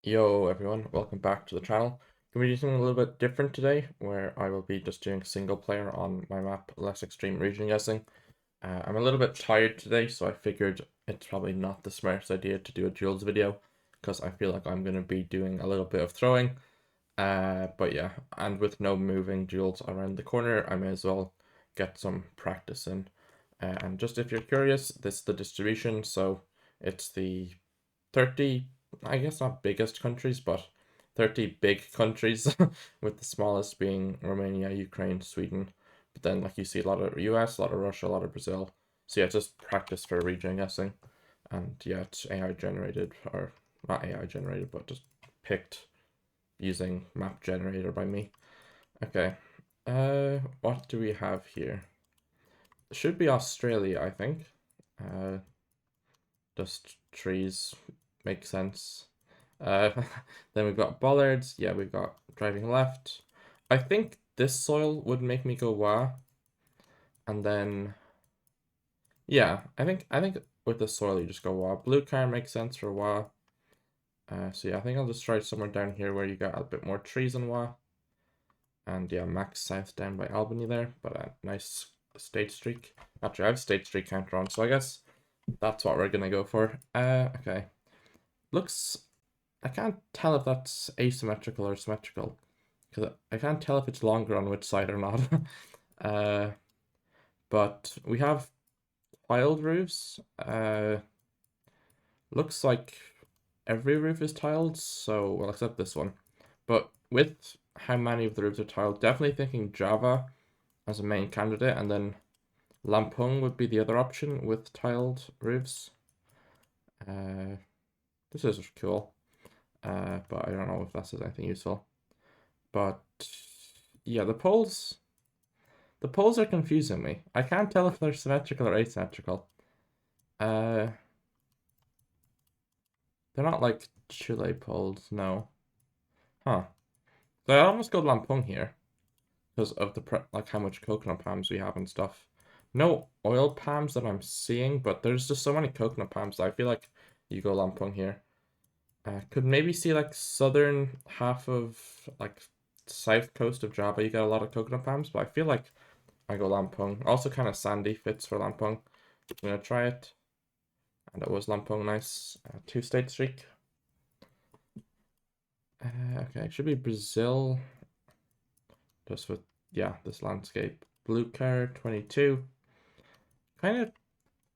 Yo everyone, welcome back to the channel. Gonna be doing something a little bit different today, where I will be just doing single player on my map, Less Extreme Region Guessing. I'm a little bit tired today, so I figured it's probably not the smartest idea to do a duels video, because I feel like I'm gonna be doing a little bit of throwing. But yeah, and with no moving duels around the corner, I may as well get some practice in. And just if you're curious, this is the distribution, so it's the 30, I guess not biggest countries, but 30 big countries, with the smallest being Romania, Ukraine, Sweden. But then, like, you see a lot of US, a lot of Russia, a lot of Brazil. So yeah, just practice for region guessing. And yeah, it's AI generated, or not AI generated, but just picked using map generator by me. Okay, what do we have here? It should be Australia, I think. Uh, just trees make sense. Uh, then we've got bollards. Yeah, we've got driving left. I think this soil would make me go wah. And then, yeah, I think with the soil you just go wah. Blue car makes sense for wah. So yeah, I think I'll just try somewhere down here where you got a bit more trees and wah. And yeah, max south down by Albany there, but a nice state streak. Actually, I have state streak counter on, so I guess that's what we're gonna go for. Okay. Looks, I can't tell if that's asymmetrical or symmetrical, because I can't tell if it's longer on which side or not. uh, but we have tiled roofs. Looks like every roof is tiled, so well, except this one. But with how many of the roofs are tiled, definitely thinking Java as a main candidate, and then Lampung would be the other option with tiled roofs. This is cool, but I don't know if that says anything useful. But yeah, the poles are confusing me. I can't tell if they're symmetrical or asymmetrical. Uh, they're not like Chile poles, no. Huh. So I almost go Lampung here because of the like how much coconut palms we have and stuff. No oil palms that I'm seeing, but there's just so many coconut palms that I feel like you go Lampung here. Could maybe see like southern half of like south coast of Java. You got a lot of coconut palms, but I feel like I go Lampung. Also kind of sandy, fits for Lampung. I'm gonna try it. And it was Lampung, nice. Two-state streak. Okay, it should be Brazil. Just with, yeah, this landscape. Blue card, 22. Kind of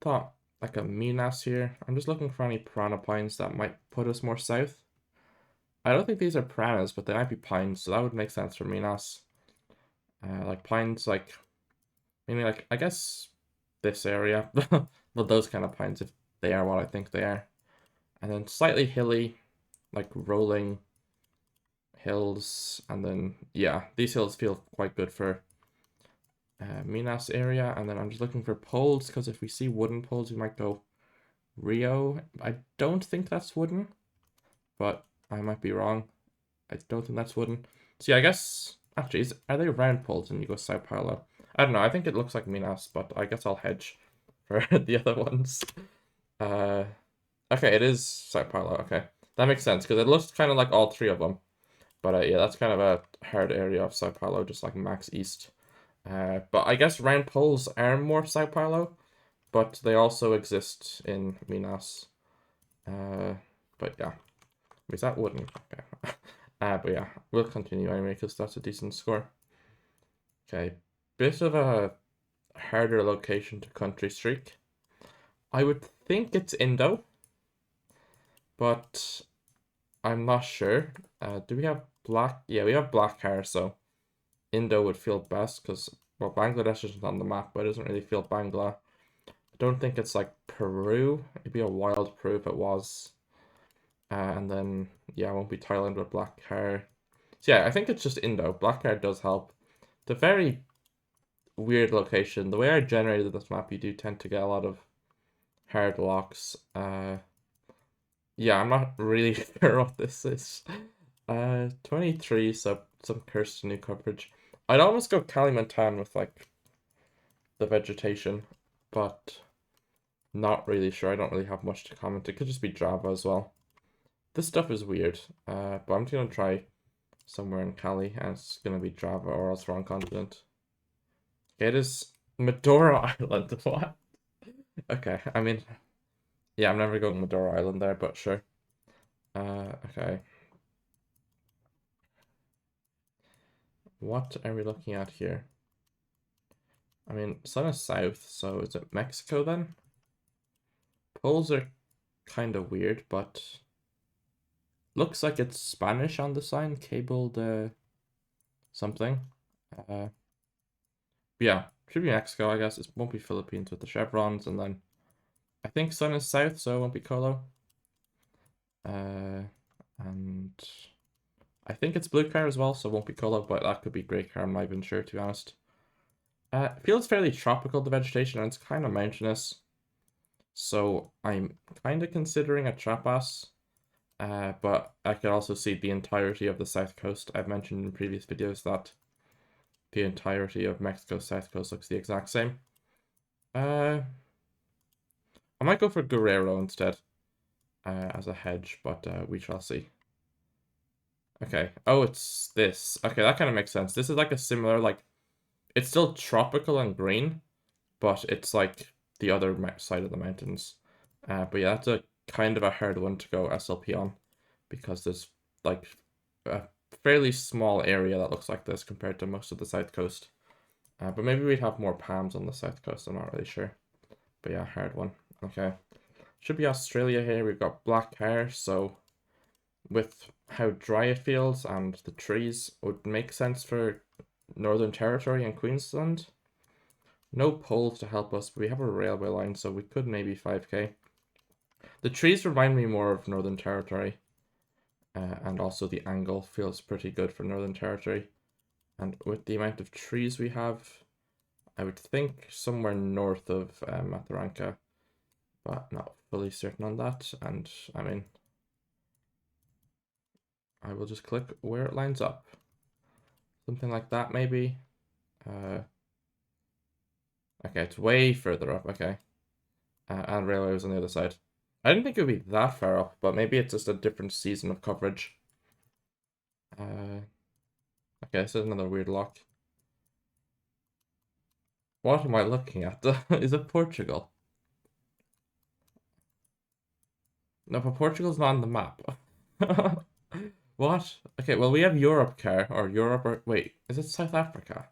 thought like a Minas here. I'm just looking for any piranha pines that might put us more south. I don't think these are piranhas, but they might be pines, so that would make sense for Minas. Like pines, like, maybe like, I guess this area. But those kind of pines, if they are what I think they are. And then slightly hilly, like rolling hills, and then yeah, these hills feel quite good for Minas area. And then I'm just looking for poles, because if we see wooden poles we might go Rio. I don't think that's wooden, but I might be wrong. I don't think that's wooden. So yeah, I guess actually are they round poles and you go Sao Paulo? I don't know, I think it looks like Minas, but I guess I'll hedge for the other ones. uh okay, it is Sao Paulo. Okay, that makes sense because it looks kind of like all three of them. But yeah, that's kind of a hard area of Sao Paulo, just like max east. But I guess round poles are more Sao Paulo, but they also exist in Minas. Uh, but yeah, is that wooden? Okay. But yeah, we'll continue anyway because that's a decent score. Okay, bit of a harder location to country streak. I would think it's Indo, but I'm not sure. Do we have black? Yeah, we have black hair, so Indo would feel best because, well, Bangladesh isn't on the map, but it doesn't really feel Bangla. I don't think it's like Peru. It'd be a wild Peru if it was. And then, yeah, it won't be Thailand with black hair. So yeah, I think it's just Indo. Black hair does help. It's a very weird location. The way I generated this map, you do tend to get a lot of hard locks. Yeah, I'm not really sure what this is. 23, so some cursed new coverage. I'd almost go Kalimantan with like the vegetation, but not really sure. I don't really have much to comment. It could just be Java as well. This stuff is weird, but I'm just gonna try somewhere in Cali, and it's gonna be Java or else wrong continent. It is Medora Island. What? Okay, I mean, yeah, I'm never going Medora Island there, but sure. Okay. What are we looking at here? I mean, sun is south, so is it Mexico then? Poles are kind of weird, but looks like it's Spanish on the sign, cable de something. Uh, yeah, should be Mexico, I guess. It won't be Philippines with the chevrons, and then I think sun is south, so it won't be Colo. And I think it's blue car as well, so it won't be Colo, but that could be gray car. I'm not even sure, to be honest. It feels fairly tropical, the vegetation, and it's kind of mountainous. So I'm kind of considering a Chiapas, but I could also see the entirety of the south coast. I've mentioned in previous videos that the entirety of Mexico's south coast looks the exact same. I might go for Guerrero instead as a hedge, but we shall see. Okay. Oh, it's this. Okay, that kind of makes sense. This is like a similar, like, it's still tropical and green, but it's like the other side of the mountains. But yeah, that's a kind of a hard one to go SLP on because there's like a fairly small area that looks like this compared to most of the south coast. But maybe we'd have more palms on the south coast, I'm not really sure. But yeah, hard one. Okay. Should be Australia here. We've got black hair, so with how dry it feels and the trees would make sense for Northern Territory and Queensland. No poles to help us, but we have a railway line, so we could maybe 5k. The trees remind me more of Northern Territory, and also the angle feels pretty good for Northern Territory. And with the amount of trees we have, I would think somewhere north of Mataranka, but not fully certain on that. And I mean, I will just click where it lines up. Something like that, maybe. Okay, it's way further up. Okay. And railway was on the other side. I didn't think it would be that far up, but maybe it's just a different season of coverage. Okay, this is another weird lock. What am I looking at? Is it Portugal? No, but Portugal's not on the map. What? Okay, well, we have Europe car, or Europe, or wait, is it South Africa?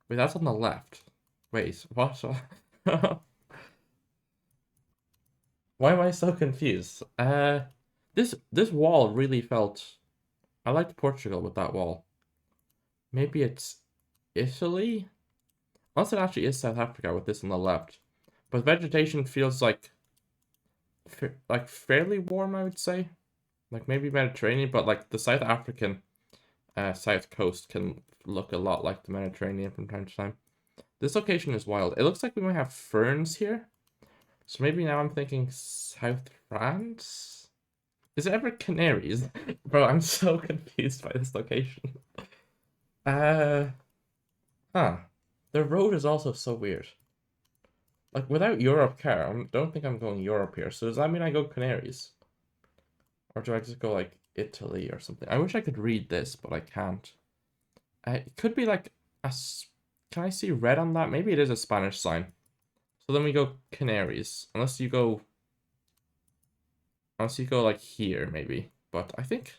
Wait, that's on the left. Wait, what? Why am I so confused? This wall really felt. I liked Portugal with that wall. Maybe it's Italy? Unless it actually is South Africa with this on the left. But vegetation feels like fairly warm, I would say. Like maybe Mediterranean, but like the South African south coast can look a lot like the Mediterranean from time to time. This location is wild. It looks like we might have ferns here. So maybe now I'm thinking South France? Is it ever Canaries? Bro, I'm so confused by this location. Uh, huh. The road is also so weird. Like, without Europe car, I don't think I'm going Europe here. So does that mean I go Canaries? Or do I just go, like, Italy or something? I wish I could read this, but I can't. It could be, like, Can I see red on that? Maybe it is a Spanish sign. So then we go Canaries. Unless you go, like, here, maybe. But I think...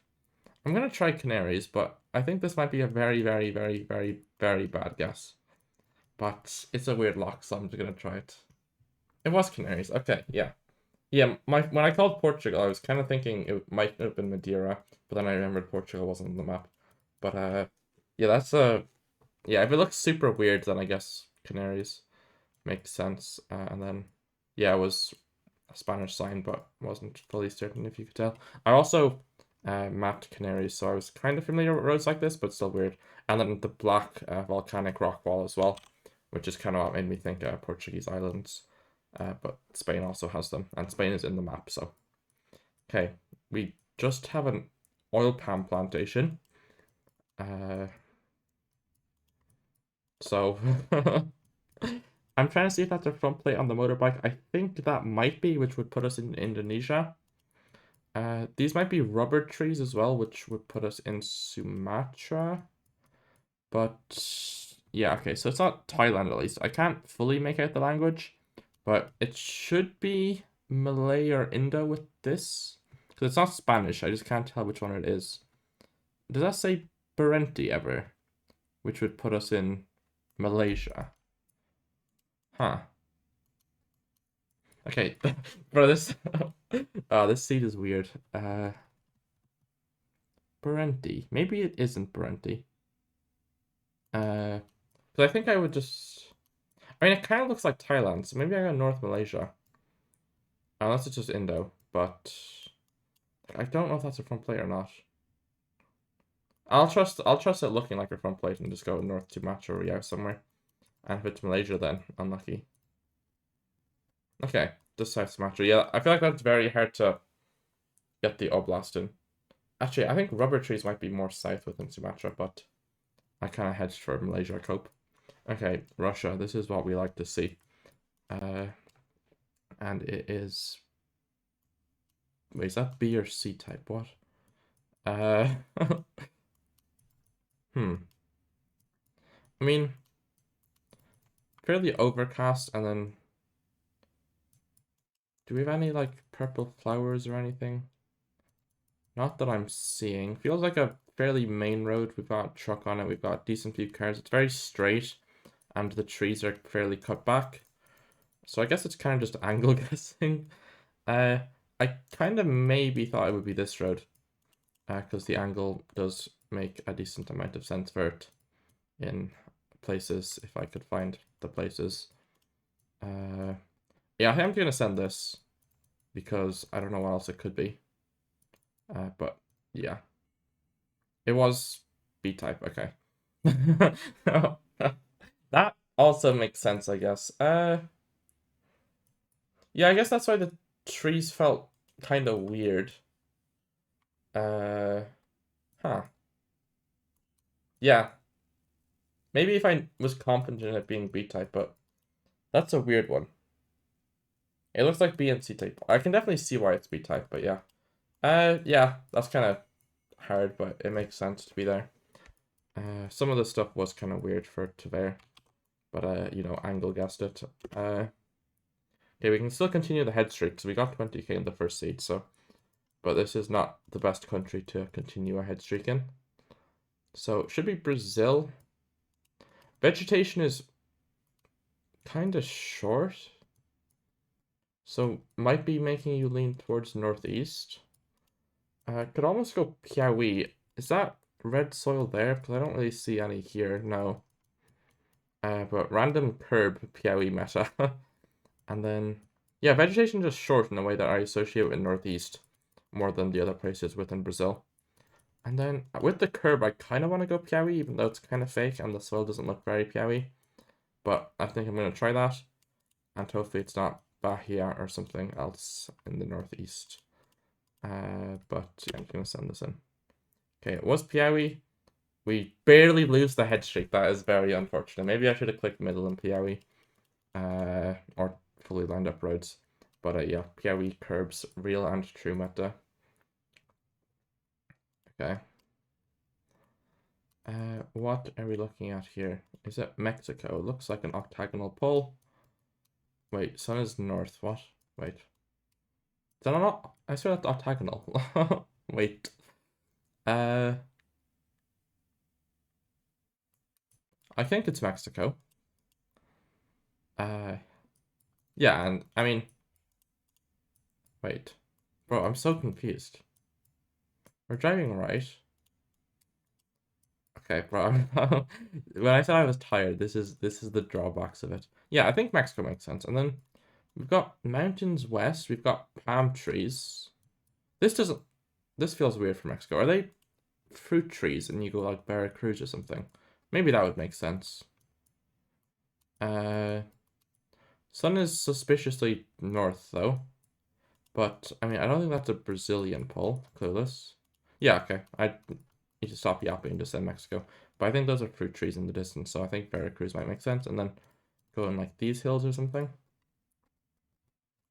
I'm gonna try Canaries, but I think this might be a very, very, very, very, very bad guess. But it's a weird lock, so I'm just gonna try it. It was Canaries. Okay, yeah. Yeah, when I called Portugal, I was kind of thinking it might have been Madeira, but then I remembered Portugal wasn't on the map. But yeah, that's yeah. If it looks super weird, then I guess Canaries makes sense. And then yeah, it was a Spanish sign, but wasn't fully certain if you could tell. I also mapped Canaries, so I was kind of familiar with roads like this, but still weird. And then the black volcanic rock wall as well, which is kind of what made me think Portuguese islands. But Spain also has them, and Spain is in the map, so. Okay, we just have an oil palm plantation. So, I'm trying to see if that's a front plate on the motorbike. I think that might be, which would put us in Indonesia. These might be rubber trees as well, which would put us in Sumatra. But yeah, okay, so it's not Thailand at least. I can't fully make out the language, but it should be Malay or Indo with this. Because it's not Spanish, I just can't tell which one it is. Does that say Parenti ever? Which would put us in Malaysia. Huh. Okay, bro, this oh, this seed is weird. Parenti. Maybe it isn't Parenti. Because I think I would just. I mean, it kind of looks like Thailand, so maybe I go North Malaysia. Unless it's just Indo, but I don't know if that's a front plate or not. I'll trust it looking like a front plate and just go North Sumatra or Riau somewhere. And if it's Malaysia, then unlucky. Okay, just South Sumatra. Yeah, I feel like that's very hard to get the oblast in. Actually, I think rubber trees might be more south within Sumatra, but I kind of hedged for Malaysia, I cope. Okay, Russia. This is what we like to see. And it is. Wait, is that B or C type? What? Hmm. I mean, fairly overcast, and then do we have any like purple flowers or anything? Not that I'm seeing. Feels like a fairly main road. We've got a truck on it. We've got a decent few cars. It's very straight, and the trees are fairly cut back. So I guess it's kind of just angle guessing. I kind of maybe thought it would be this road, because the angle does make a decent amount of sense for it in places, if I could find the places. Yeah, I think I'm gonna send this because I don't know what else it could be. But yeah, it was B-type. Okay. That also makes sense, I guess. Yeah, I guess that's why the trees felt kind of weird. Huh. Yeah. Maybe if I was confident in it being B-type, but that's a weird one. It looks like B and C-type. I can definitely see why it's B-type, but yeah. Yeah, that's kind of hard, but it makes sense to be there. Some of the stuff was kind of weird for it to there, but you know, Angle guessed it. Okay, we can still continue the head streak, so we got 20k in the first seed, so, but this is not the best country to continue a head streak in. So it should be Brazil. Vegetation is kind of short, so might be making you lean towards northeast. Could almost go Piauí. Is that red soil there? Because I don't really see any here, no. But random curb Piauí meta. And then, yeah, vegetation just short in a way that I associate with northeast more than the other places within Brazil. And then with the curb, I kind of want to go Piauí, even though it's kind of fake and the soil doesn't look very Piauí. But I think I'm going to try that. And hopefully it's not Bahia or something else in the northeast. But yeah, I'm going to send this in. Okay, it was Piauí. We barely lose the head streak. That is very unfortunate. Maybe I should have clicked middle in Piauí. Or fully lined up roads. But yeah, Piauí curbs real and true meta. Okay. What are we looking at here? Is it Mexico? It looks like an octagonal pole. Wait, sun is north. What? Wait. Is that not? I swear that's octagonal. Wait. I think it's Mexico. Yeah, and I mean, wait. Bro, I'm so confused. We're driving right. Okay, bro. When I said I was tired, this is the drawbacks of it. Yeah, I think Mexico makes sense. And then we've got mountains west. We've got palm trees. This feels weird for Mexico. Are they fruit trees and you go like Veracruz or something? Maybe that would make sense. Sun is suspiciously north though. But I mean, I don't think that's a Brazilian pole. Clueless. Yeah, okay. I need to stop yapping and just say Mexico. But I think those are fruit trees in the distance, so I think Veracruz might make sense. And then go in like these hills or something.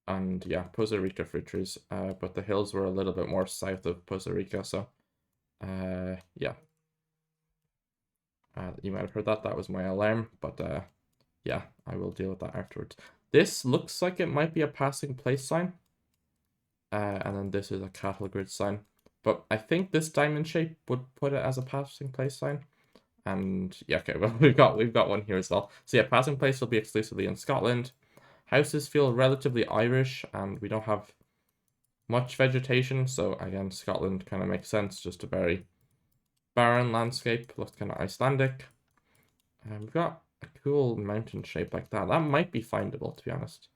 And yeah, Puerto Rico fruit trees. But the hills were a little bit more south of Puerto Rico, so yeah. You might have heard that. That was my alarm, but yeah, I will deal with that afterwards. This looks like it might be a passing place sign. And then this is a cattle grid sign. But I think this diamond shape would put it as a passing place sign. And yeah, okay, well we've got one here as well. So yeah, passing place will be exclusively in Scotland. Houses feel relatively Irish, and we don't have much vegetation, so again, Scotland kind of makes sense. Just a very barren landscape, looks kind of Icelandic. And we've got a cool mountain shape like that. That might be findable, to be honest.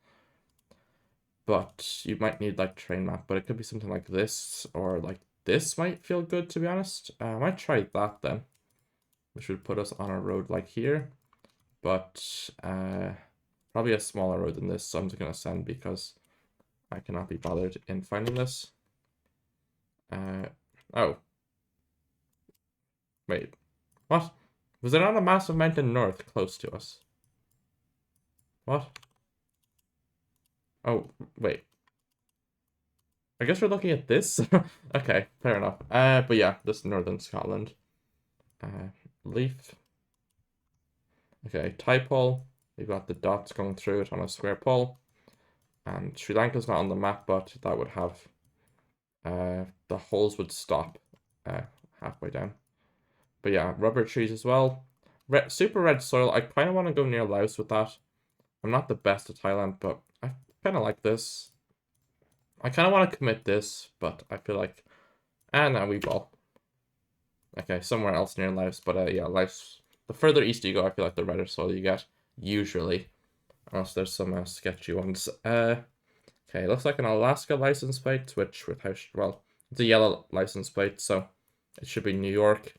But you might need like terrain map, but it could be something like this, or like this might feel good, to be honest. I might try that then, which would put us on a road like here, but probably a smaller road than this, so I'm just gonna send because I cannot be bothered in finding this. Oh. Wait. What? Was it on a massive mountain north close to us? What? Oh, wait. I guess we're looking at this? Okay, fair enough. But yeah, this is northern Scotland. Leaf. Okay, tie pole. We've got the dots going through it on a square pole. And Sri Lanka's not on the map, but that would have... the holes would stop halfway down. But yeah, rubber trees as well. Super red soil. I kind of want to go near Laos with that. I'm not the best at Thailand, but I kind of like this. I kind of want to commit this, but I feel like... And now we ball. Okay, somewhere else near Laos, but yeah, Laos... The further east you go, I feel like the redder soil you get, usually. Unless there's some sketchy ones. Okay, looks like an Alaska license plate, which with how... Well, it's a yellow license plate, so it should be New York,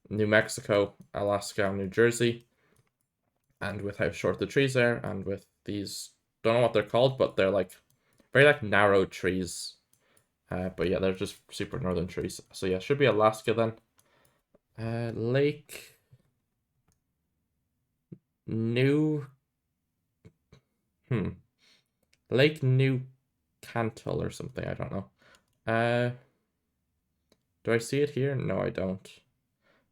New Mexico, Alaska, New Jersey. And with how short the trees are, and with these... Don't know what they're called, but they're like... Very like narrow trees. But yeah, they're just super northern trees. So yeah, should be Alaska then. Lake New Lake New Cantal or something, I don't know. Do I see it here? No, I don't.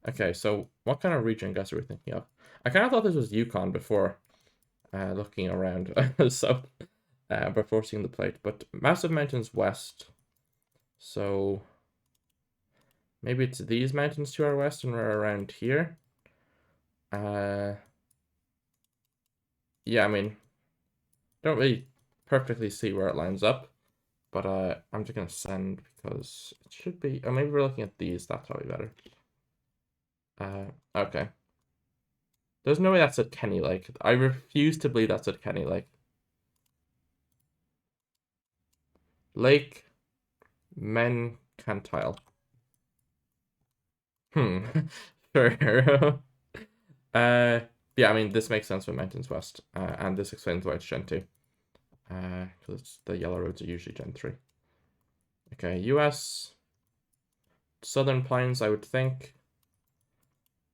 Okay, so what kind of region guess are we thinking of? I kind of thought this was Yukon before looking around. So before seeing the plate, but massive mountains west. So maybe it's these mountains to our west and we're around here. Yeah, I mean, don't really perfectly see where it lines up, but I'm just gonna send because it should be. Oh, maybe we're looking at these. That's probably better. Okay. There's no way that's at Kenny Lake. I refuse to believe that's at Kenny Lake. Lake Mercantile. Sure. Yeah, I mean, this makes sense with Mountains West, and this explains why it's Gen 2. Because the yellow roads are usually Gen 3. Okay, US. Southern Pines, I would think.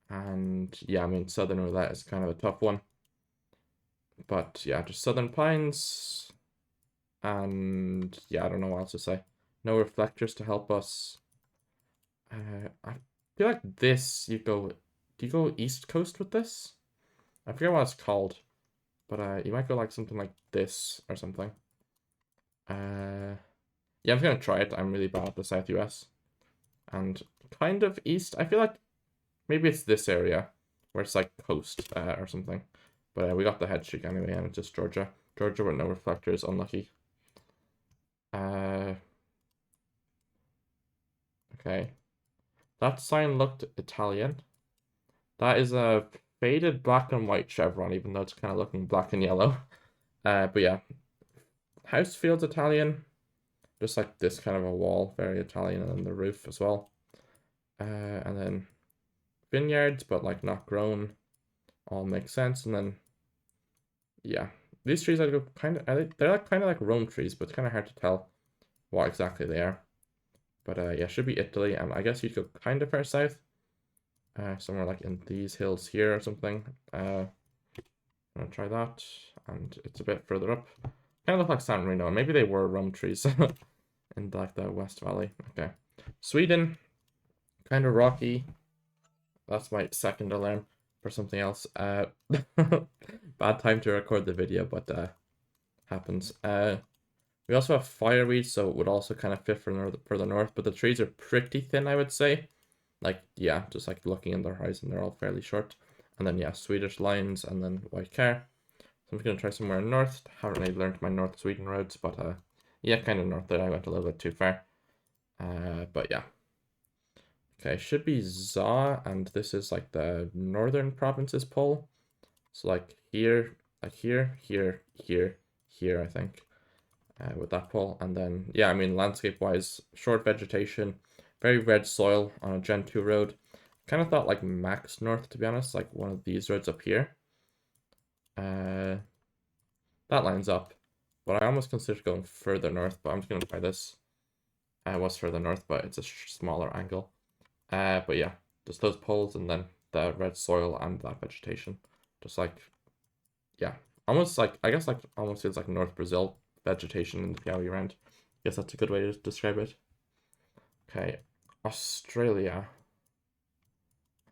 And yeah, I mean, Southern Roulette is kind of a tough one. But yeah, just Southern Pines. And yeah, I don't know what else to say. No reflectors to help us. I feel like this, you go... Do you go East Coast with this? I forget what it's called. But you might go like something like this or something. Yeah, I'm gonna try it. I'm really bad at the South US. And kind of east. I feel like maybe it's this area where it's like coast or something. But we got the head streak anyway, and it's just Georgia. Georgia with no reflectors, unlucky. Okay. That sign looked Italian. That is a faded black and white chevron, even though it's kind of looking black and yellow. But yeah. House feels Italian. Just like this kind of a wall, very Italian, and then the roof as well. And then vineyards, but like not grown, all makes sense. And then, yeah, these trees I go kind of, they're like kind of like Rome trees, but it's kind of hard to tell what exactly they are. But yeah, should be Italy, and I guess you'd go kind of far south, somewhere like in these hills here or something. I'm gonna try that, and it's a bit further up. Kind of look like San Marino. Maybe they were rum trees in like the West Valley. Okay. Sweden, kind of rocky. That's my second alarm for something else. Bad time to record the video, but happens. We also have fireweed, so it would also kind of fit for the north, but the trees are pretty thin, I would say. Like, yeah, just like looking in the horizon, they're all fairly short. And then, yeah, Swedish lines and then white car. So I'm just going to try somewhere north. Haven't really learned my North Sweden roads, but yeah, kind of north there. I went a little bit too far. But yeah. Okay, should be Za, and this is like the northern provinces pole. So like here, here, I think. With that pole. And then, yeah, I mean, landscape-wise, short vegetation, very red soil on a Gen 2 road. Kind of thought like max north, to be honest, like one of these roads up here. That lines up. But I almost considered going further north, but I'm just going to try this. It was further north, but it's a smaller angle. But yeah, just those poles and then the red soil and that vegetation. Just like, yeah, almost like, I guess like almost feels like North Brazil vegetation in the Piauí round. I guess that's a good way to describe it. Okay, Australia.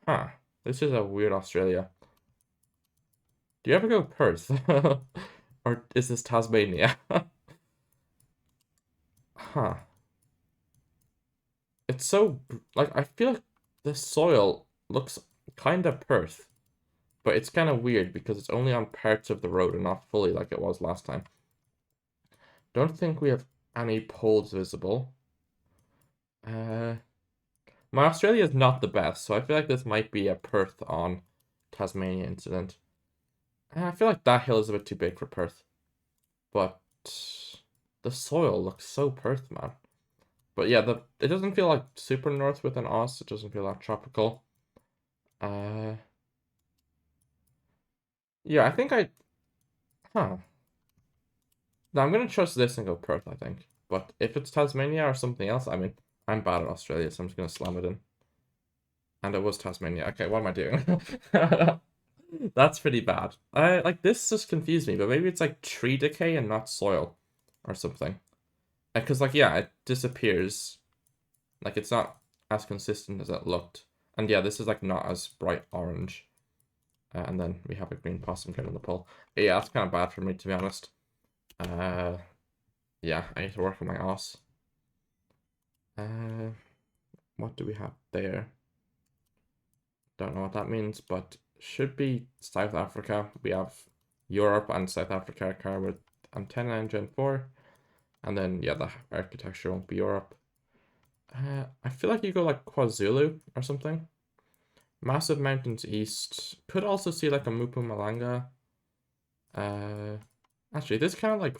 Huh, this is a weird Australia. Do you ever go Perth? Or is this Tasmania? Huh. It's so, like, I feel like the soil looks kind of Perth. But it's kind of weird because it's only on parts of the road and not fully like it was last time. Don't think we have any poles visible. My Australia is not the best, so I feel like this might be a Perth on Tasmania incident. I feel like that hill is a bit too big for Perth. But the soil looks so Perth, man. But yeah, it doesn't feel like super north with an Aus. It doesn't feel that tropical. Yeah, I think huh. No, I'm gonna trust this and go Perth, I think. But if it's Tasmania or something else, I mean, I'm bad at Australia, so I'm just gonna slam it in. And it was Tasmania. Okay, what am I doing? That's pretty bad. Like this just confused me, but maybe it's like tree decay and not soil or something. Because like yeah, it disappears. Like it's not as consistent as it looked. And yeah, this is like not as bright orange. And then we have a green possum getting the pole. Yeah, that's kind of bad for me to be honest. Yeah, I need to work on my ass. What do we have there? Don't know what that means, but should be South Africa. We have Europe and South Africa car with antenna and Gen 4. And then, yeah, the architecture won't be Europe. I feel like you go like KwaZulu or something. Massive mountains east. Could also see like a Mpumalanga. Actually, this kind of like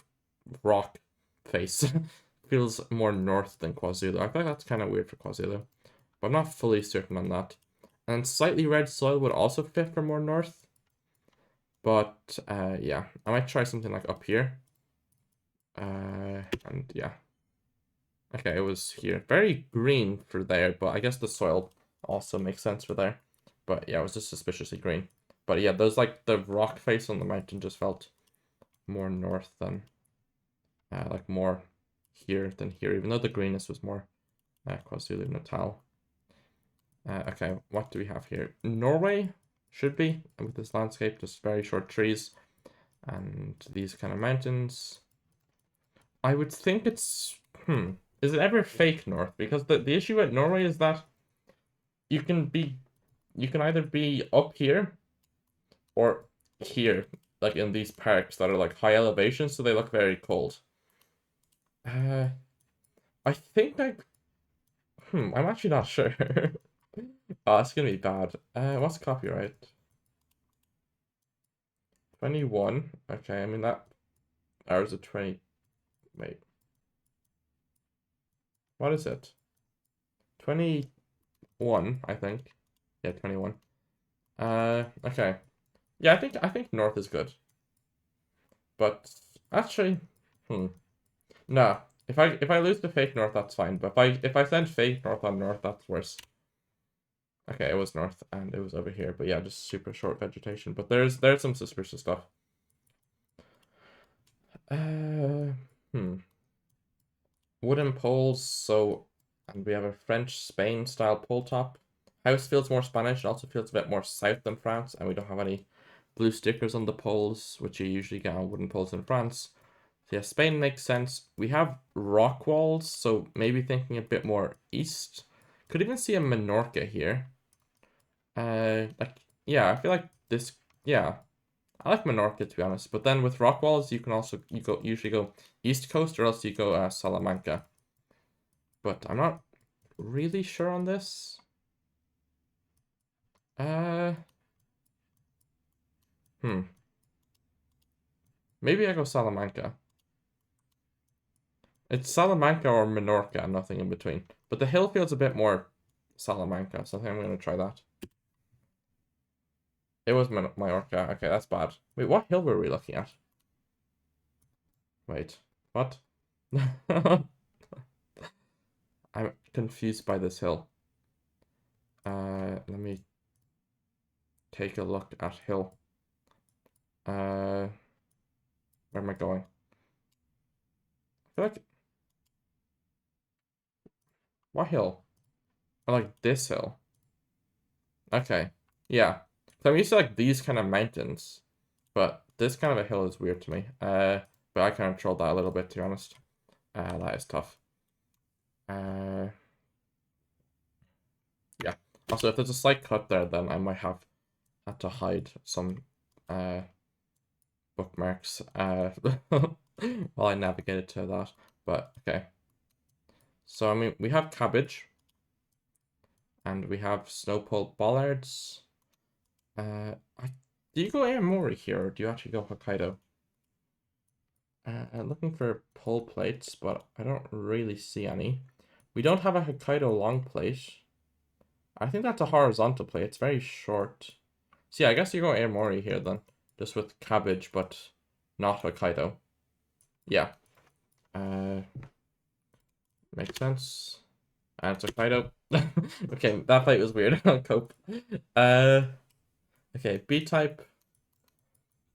rock face feels more north than KwaZulu. I think that's kind of weird for KwaZulu, but I'm not fully certain on that. And slightly red soil would also fit for more north. But yeah, I might try something like up here. And yeah. Okay, it was here. Very green for there, but I guess the soil also makes sense for there. But yeah, it was just suspiciously green. But yeah, those like the rock face on the mountain just felt more north than like more here than here, even though the greenness was more KwaZulu Natal. Okay, what do we have here? Norway should be with this landscape, just very short trees and these kind of mountains. I would think it's is it ever fake north? Because the issue with Norway is that you can either be up here or here, like in these parks that are like high elevation, so they look very cold. I think I'm actually not sure. Oh, it's gonna be bad. What's copyright? 21. Okay, I mean that hours of 20. Wait. What is it? 21, I think. Yeah, 21. Okay. Yeah, I think north is good. But actually, no. If I lose the fake north, that's fine. But if I send fake north on north, that's worse. Okay, it was north and it was over here. But yeah, just super short vegetation. But there's some suspicious stuff. Uh, hmm. Wooden poles, so and we have a French Spain style pole top. House feels more Spanish, it also feels a bit more south than France, and we don't have any blue stickers on the poles, which you usually get on wooden poles in France. So yeah, Spain makes sense. We have rock walls, so maybe thinking a bit more east. Could even see a Menorca here. Like yeah, I feel like this. Yeah, I like Menorca to be honest. But then with rock walls, you can also usually go east coast or else you go Salamanca. But I'm not really sure on this. Uh, hmm. Maybe I go Salamanca. It's Salamanca or Menorca, nothing in between. But the hill feels a bit more Salamanca, so I think I'm gonna try that. It was Mallorca. Okay, that's bad. Wait, what hill were we looking at? Wait, what? I'm confused by this hill. Let me take a look at hill. Where am I going? I feel like what hill? I like this hill. Okay, yeah. So I'm used to like these kind of mountains, but this kind of a hill is weird to me. But I kind of controlled that a little bit to be honest. That is tough. Uh, yeah. Also, if there's a slight cut there, then I might have had to hide some uh bookmarks while I navigated to that. But okay. So I mean we have cabbage and we have snowpole bollards. Uh I, do you go Aomori here or do you actually go Hokkaido? Looking for pole plates, but I don't really see any. We don't have a Hokkaido long plate. I think that's a horizontal plate. It's very short. So yeah, I guess you go Aomori here then. Just with cabbage, but not Hokkaido. Yeah. Uh, Makes sense. And it's Hokkaido. Okay, that fight was weird. I'll cope. Uh, okay, B-type,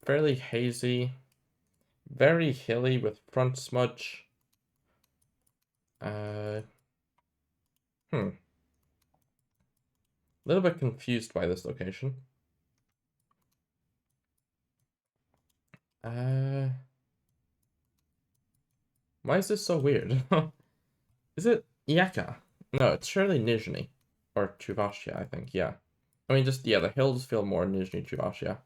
fairly hazy, very hilly with front smudge. Uh, A little bit confused by this location. Uh, why is this so weird? Is it Yaka? No, it's surely Nizhny. Or Chuvashia, I think, yeah. I mean, just, yeah, the hills feel more Nizhny Chuvashia.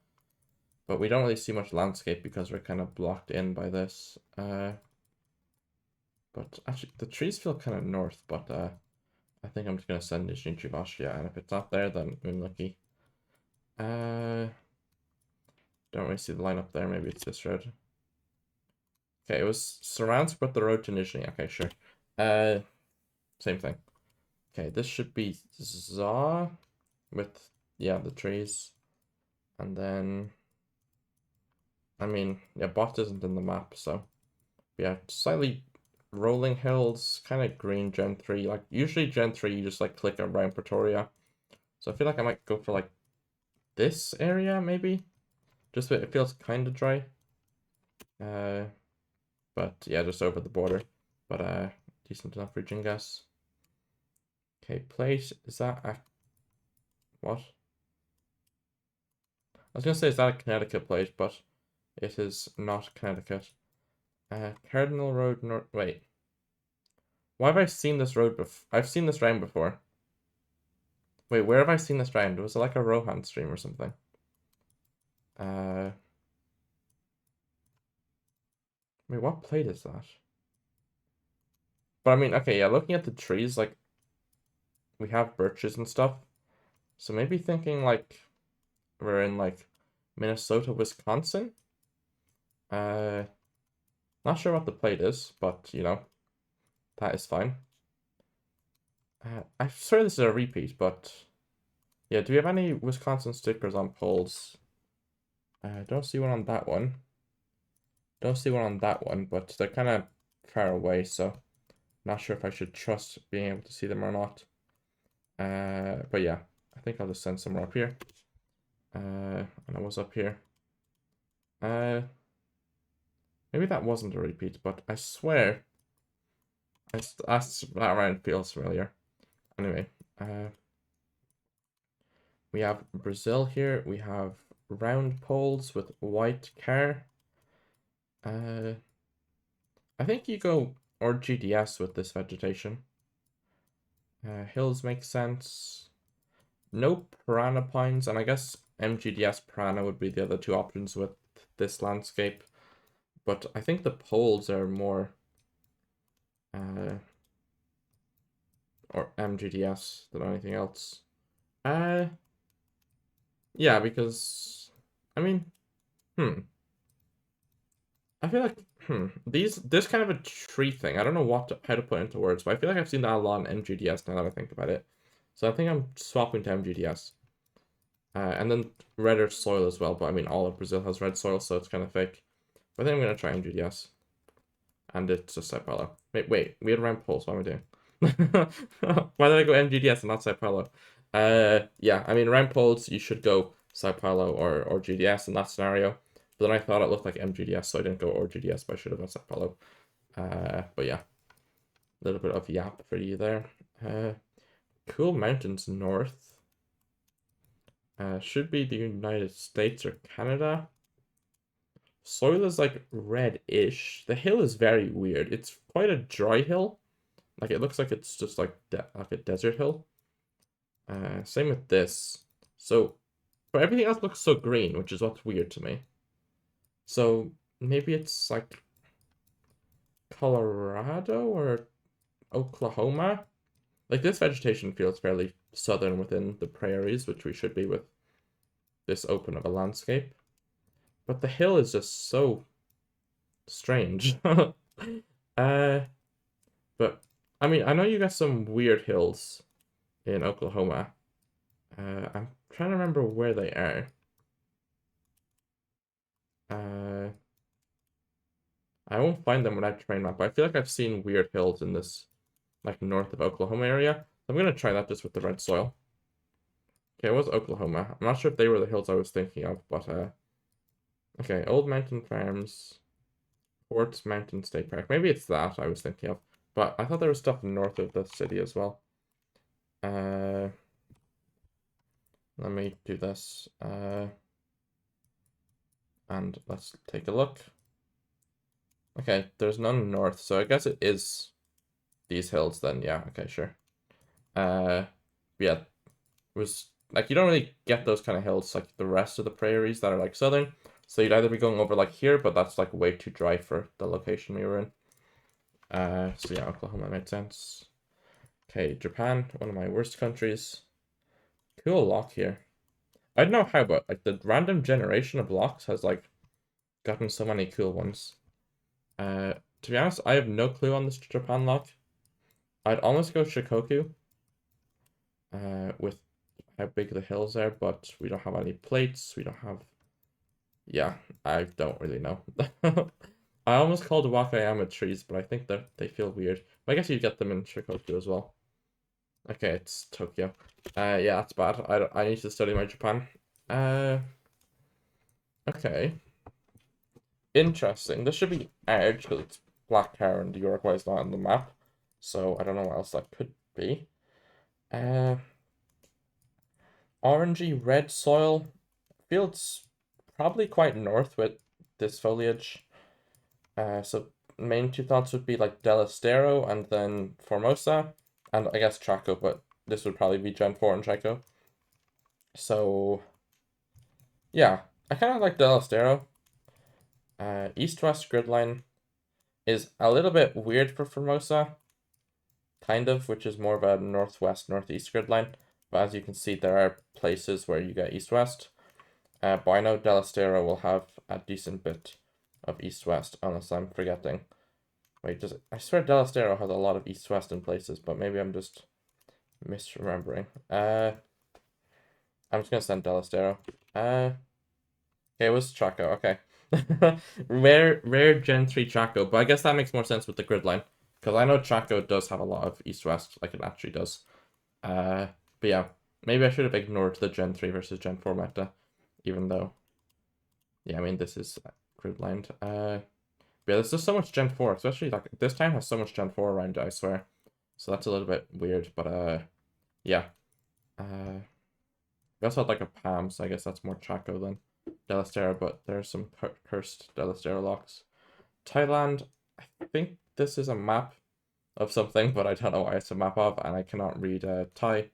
But we don't really see much landscape because we're kind of blocked in by this. But actually, the trees feel kind of north, but I think I'm just going to send Nizhny Chuvashia, and if it's not there, then I'm lucky. Uh, don't really see the line up there, maybe it's this road. Okay, it was surrounds but the road to Nizhny. Okay, sure. Uh, Same thing. Okay, this should be Za with, yeah, the trees. And then, I mean, yeah, bot isn't in the map, so yeah, slightly rolling hills, kind of green Gen 3. Like, usually Gen 3, you just like click around Pretoria. So I feel like I might go for like this area, maybe. Just it feels kind of dry. Uh, but yeah, just over the border. But decent enough region guess. Okay, plate, is that a what? I was gonna say is that a Connecticut plate, but it is not Connecticut. Cardinal Road North. Wait, why have I seen this road before? I've seen this round before. Wait, where have I seen this round? Was it like a Rohan stream or something? Uh, Wait, what plate is that? But I mean, okay, yeah, looking at the trees, like we have birches and stuff. So maybe thinking like we're in like Minnesota, Wisconsin. Uh, Not sure what the plate is, but you know, that is fine. I'm sure this is a repeat, but yeah, do we have any Wisconsin stickers on poles? Don't see one on that one. Don't see one on that one, but they're kind of far away, so not sure if I should trust being able to see them or not. But yeah, I think I'll just send somewhere up here. And I was up here. Uh, Maybe that wasn't a repeat, but I swear that round feels familiar. Anyway, we have Brazil here. We have round poles with white car. I think you go or GDS with this vegetation. Hills make sense. No piranha pines, and I guess MGDS piranha would be the other two options with this landscape. But I think the poles are more or MGDS than anything else. Yeah, because I mean, I feel like this kind of a tree thing. I don't know how to put into words, but I feel like I've seen that a lot in MGDS now that I think about it. So I think I'm swapping to MGDS. And then redder soil as well, but I mean all of Brazil has red soil, so it's kind of fake. But then I'm gonna try MGDS. And it's a Sao Paulo. Wait, we had round poles, what am I doing? Why did I go MGDS and not Sao Paulo? Yeah, I mean round poles you should go Sao Paulo or GDS in that scenario. But then I thought it looked like MGDS, so I didn't go or GDS, but I should have gone Sao Paulo. But yeah. A little bit of yap for you there. Cool mountains north. Should be the United States or Canada. Soil is like red-ish. The hill is very weird. It's quite a dry hill. Like it looks like it's just like a desert hill. Same with this. So, but everything else looks so green, which is what's weird to me. So maybe it's like Colorado or Oklahoma. Like this vegetation feels fairly southern within the prairies, which we should be with this open of a landscape. But the hill is just so strange. But I mean, I know you got some weird hills in Oklahoma. I'm trying to remember where they are. I won't find them without terrain map, but I feel like I've seen weird hills in this, like north of Oklahoma area. I'm gonna try that just with the red soil. Okay, it was Oklahoma. I'm not sure if they were the hills I was thinking of, but okay, Old Mountain Farms, Forts Mountain State Park. Maybe it's that I was thinking of, but I thought there was stuff north of the city as well. Let me do this. And let's take a look. Okay, there's none north, so I guess it is these hills then. Yeah, okay, sure. Yeah, it was like you don't really get those kind of hills like the rest of the prairies that are like southern. So you'd either be going over like here, but that's like way too dry for the location we were in. So yeah, Oklahoma made sense. Okay, Japan, one of my worst countries. Cool lock here. I don't know how, but like the random generation of locks has like gotten so many cool ones. To be honest, I have no clue on this Japan lock. I'd almost go Shikoku. With how big the hills are, but we don't have any plates. We don't have. Yeah, I don't really know. I almost called Wakayama trees, but I think that they feel weird. But I guess you get them in Shikoku as well. Okay, it's Tokyo. Yeah, that's bad. I need to study my Japan. Okay. Interesting. This should be Edge because it's black hair and Uruguay is not on the map. So I don't know what else that could be. Orangey red soil. Feels probably quite north with this foliage. So main two thoughts would be like Delestero and then Formosa. And I guess Chaco, but this would probably be Gen 4 and Chaco. So yeah, I kind of like Delestero. East-west grid line is a little bit weird for Formosa, kind of, which is more of a northwest-northeast grid line. But as you can see, there are places where you get east-west. But I know Delestero will have a decent bit of east-west, unless I'm forgetting. Wait, I swear Delestero has a lot of east-west in places, but maybe I'm just misremembering. I'm just gonna send Delestero. Okay, it was Chaco, okay. Rare Gen 3 Chaco, but I guess that makes more sense with the grid line. Because I know Chaco does have a lot of east-west, like it actually does. But yeah, maybe I should have ignored the Gen 3 versus Gen 4 meta, even though, yeah, I mean, this is grid lined. But yeah, there's just so much Gen 4, especially like this time has so much Gen 4 around it, I swear. So that's a little bit weird, but yeah. We also had like a Pam, so I guess that's more Chaco than Delastera, but there's some cursed Delastera locks. Thailand, I think this is a map of something, but I don't know why it's a map of, and I cannot read Thai.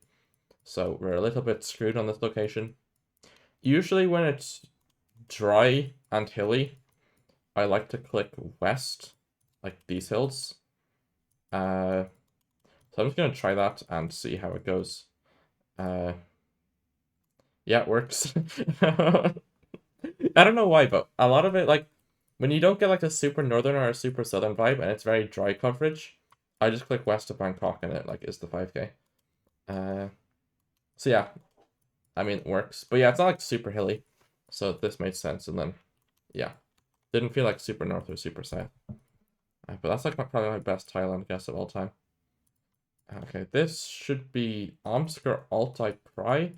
So we're a little bit screwed on this location. Usually when it's dry and hilly, I like to click west, like these hills. So I'm just gonna try that and see how it goes. Yeah, it works. I don't know why, but a lot of it, like, when you don't get like a super northern or a super southern vibe and it's very dry coverage, I just click west of Bangkok and it like is the 5k. So yeah, I mean, it works. But yeah, it's not like super hilly, so this made sense. And then, yeah, didn't feel like super north or super south. But that's like probably my best Thailand guess of all time. Okay, this should be Omsk or Altai Pry.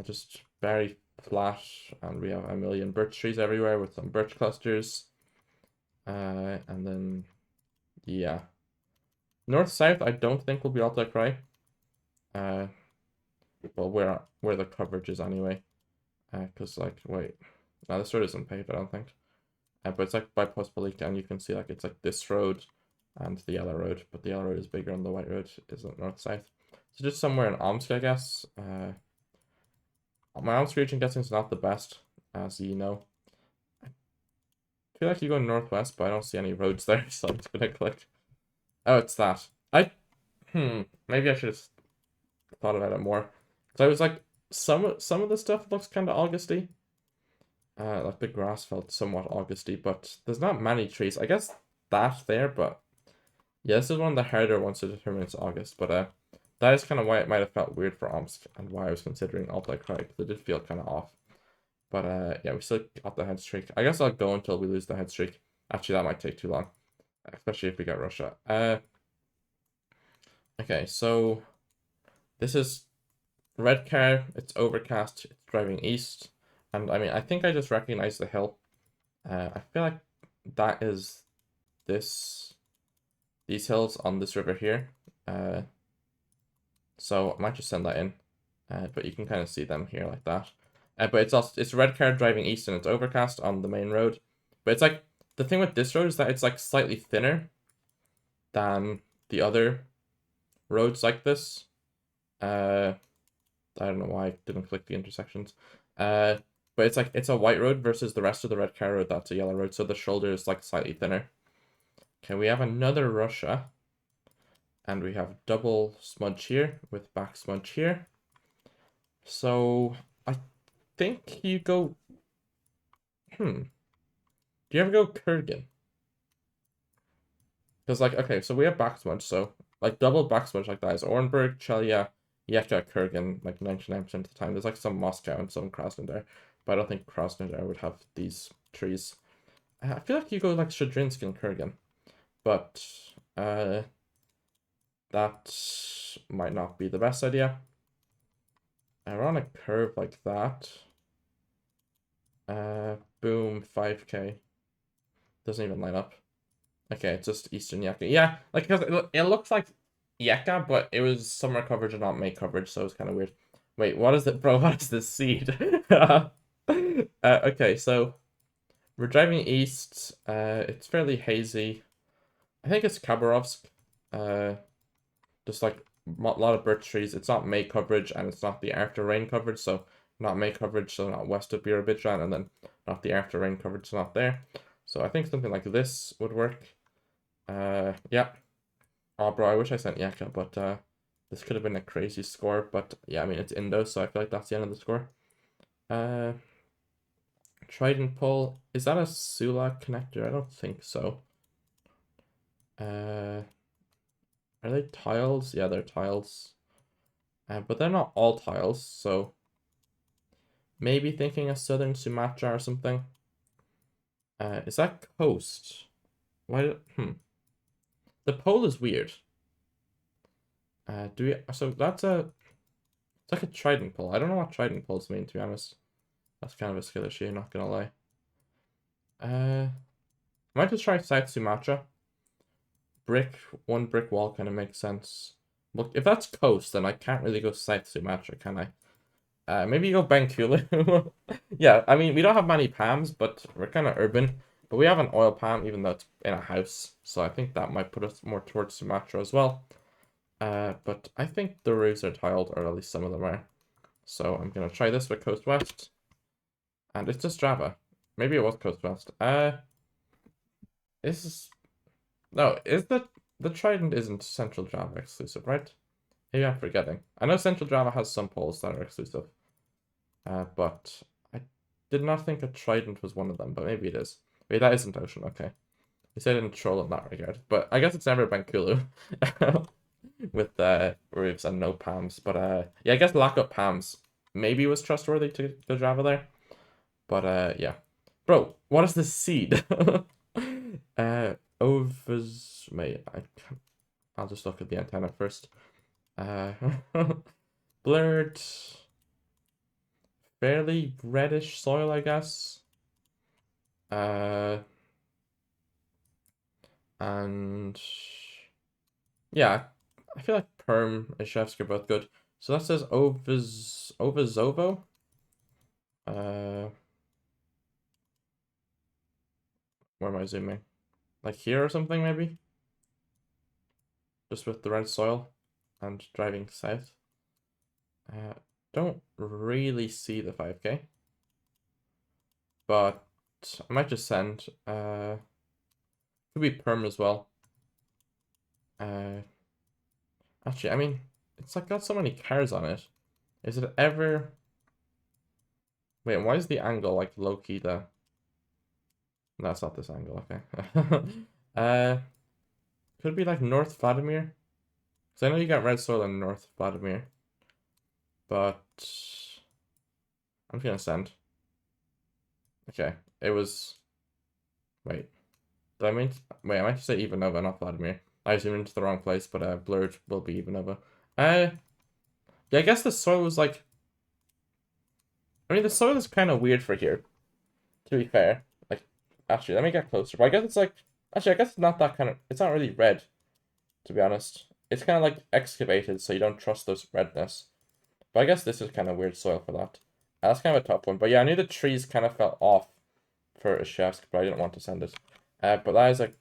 Just very flat, and we have a million birch trees everywhere with some birch clusters. And then, yeah. North-south, I don't think will be Altai Pry. Well, where the coverage is anyway. Because, like, wait. No, this road isn't paved, I don't think. But it's like by Postpolika, and you can see, like, it's like this road and the yellow road. But the yellow road is bigger and the white road isn't north-south. So just somewhere in Omsk, I guess. My Omsk region guessing is not the best, as you know. I feel like you go northwest, but I don't see any roads there, so I'm just gonna click. Oh, it's that. Maybe I should have thought about it more. So I was like, some of the stuff looks kind of Augusty. Like the grass felt somewhat Augusty, but there's not many trees. I guess that there, but yeah, this is one of the harder ones to determine it's August. But that is kind of why it might have felt weird for Omsk and why I was considering Altai Cry, because it did feel kind of off. But yeah, we still got the head streak. I guess I'll go until we lose the head streak. Actually, that might take too long, especially if we get Russia. Okay, so this is red car. It's overcast. It's driving east, and I mean, I think I just recognize the hill. I feel like that is these hills on this river here. So I might just send that in. But you can kind of see them here like that. But it's red car driving east and it's overcast on the main road. But it's like the thing with this road is that it's like slightly thinner than the other roads like this. I don't know why I didn't click the intersections. But it's like it's a white road versus the rest of the red car road that's a yellow road, so the shoulder is like slightly thinner. Okay, we have another Russia. And we have double smudge here with back smudge here. So I think you go. Do you ever go Kurgan? Because like okay, so we have back smudge, so like double back smudge like that is Orenburg, Chelia, Yeka, Kurgan, like 99% of the time. There's like some Moscow and some Krasnodar, but I don't think Krasnodar would have these trees. I feel like you go like Shadrinsk and Kurgan, but that might not be the best idea. We're on a curve like that. Boom, 5k. Doesn't even line up. Okay, it's just Eastern Yeka. Yeah, like, because it looks like Yeka, but it was summer coverage and not May coverage, so it's kind of weird. Wait, what is it, bro? What is this seed? Okay, so we're driving east. It's fairly hazy. I think it's Khabarovsk. Just like a lot of birch trees. It's not May coverage, and it's not the after rain coverage, so not May coverage, so not west of Birobidzhan, and then not the after rain coverage, so not there. So I think something like this would work. Yeah. Oh, bro, I wish I sent Yaka, but this could have been a crazy score. But yeah, I mean, it's Indo, so I feel like that's the end of the score. Trident pull. Is that a Sula connector? I don't think so. Are they tiles? Yeah, they're tiles. But they're not all tiles, so maybe thinking a Southern Sumatra or something. Is that coast? Why did, The pole is weird. So that's it's like a trident pole. I don't know what trident poles mean, to be honest. That's kind of a skill issue, not gonna lie. I might just try South Sumatra. One brick wall kind of makes sense. Look, if that's coast, then I can't really go South Sumatra, can I? Maybe go Bengkulu. Yeah, I mean, we don't have many palms, but we're kind of urban. But we have an oil palm, even though it's in a house. So I think that might put us more towards Sumatra as well. But I think the roofs are tiled, or at least some of them are. So I'm going to try this with Coast West. And it's just Java. Maybe it was Coast West. Is... No, is the Trident isn't Central Java exclusive, right? Maybe I'm forgetting. I know Central Java has some poles that are exclusive. But I did not think a Trident was one of them, but maybe it is. Wait, that isn't Ocean, okay. You said I didn't troll in that regard. But I guess it's never been Kulu. With roofs and no palms. But yeah, I guess lack of palms maybe was trustworthy to the Java there. But yeah. Bro, what is this seed? Overs mate, I'll just look at the antenna first. Blurred, fairly reddish soil, I guess. And yeah, I feel like Perm and Chefs are both good. So that says Ovazovo. Where am I zooming? Like here or something, maybe? Just with the red soil and driving south. Don't really see the 5K. But I might just send. Could be Perm as well. Actually, I mean, it's like got so many cars on it. Is it ever... Wait, why is the angle like low-key there? No, it's not this angle, okay. Could be like North Vladimir. Because I know you got red soil in North Vladimir. But I'm gonna send. Okay, it was... Wait. Did I mean... Wait, I meant to say Ivanova, not Vladimir. I zoomed into the wrong place, but blurred will be Ivanova. Yeah, I guess the soil was like... I mean, the soil is kind of weird for here, to be fair. Like, actually, let me get closer. But I guess it's like... Actually, I guess it's not that kind of... It's not really red, to be honest. It's kind of like excavated, so you don't trust those redness. But I guess this is kind of weird soil for that. That's kind of a tough one. But yeah, I knew the trees kind of fell off for a Shevsk, but I didn't want to send it. But that is a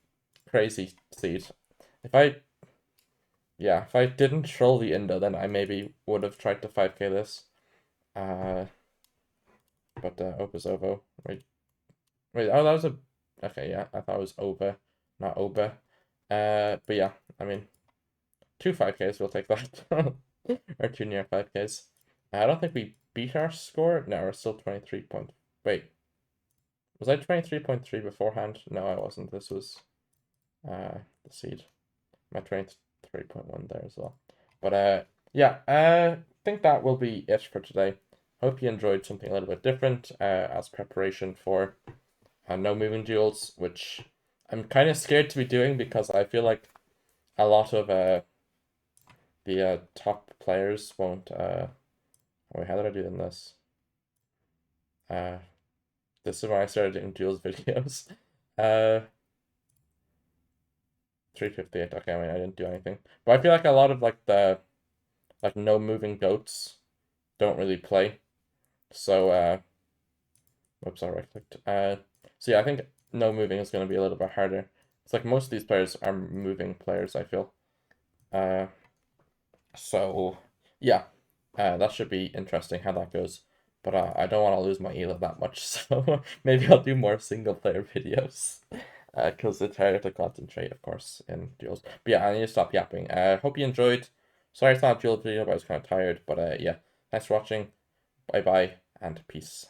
crazy seed. If I didn't troll the Indo, then I maybe would have tried to 5k this. But Opa's Ovo. Wait, oh, that was a... Okay, yeah, I thought it was Oba, not Oba. But yeah, I mean, 2 5Ks, we'll take that. Or 2 near 5Ks. I don't think we beat our score. No, we're still 23 point... Wait. Was I 23.3 beforehand? No, I wasn't. This was the seed. My 23.1 there as well. But yeah, I think that will be it for today. Hope you enjoyed something a little bit different as preparation for no moving duels, which I'm kind of scared to be doing because I feel like a lot of the top players won't... Wait, how did I do in this? This is when I started doing duels videos. 358. Okay, I mean, I didn't do anything. But I feel like a lot of like the no moving goats don't really play. So whoops, I right clicked. So yeah, I think no moving is gonna be a little bit harder. It's like most of these players are moving players, I feel. So yeah, that should be interesting how that goes. But I don't want to lose my ELA that much, so maybe I'll do more single player videos. Because it's harder to concentrate, of course, in duels. But yeah, I need to stop yapping. Hope you enjoyed. Sorry it's not a duel video, but I was kind of tired. But yeah, thanks for watching. Bye bye, and peace.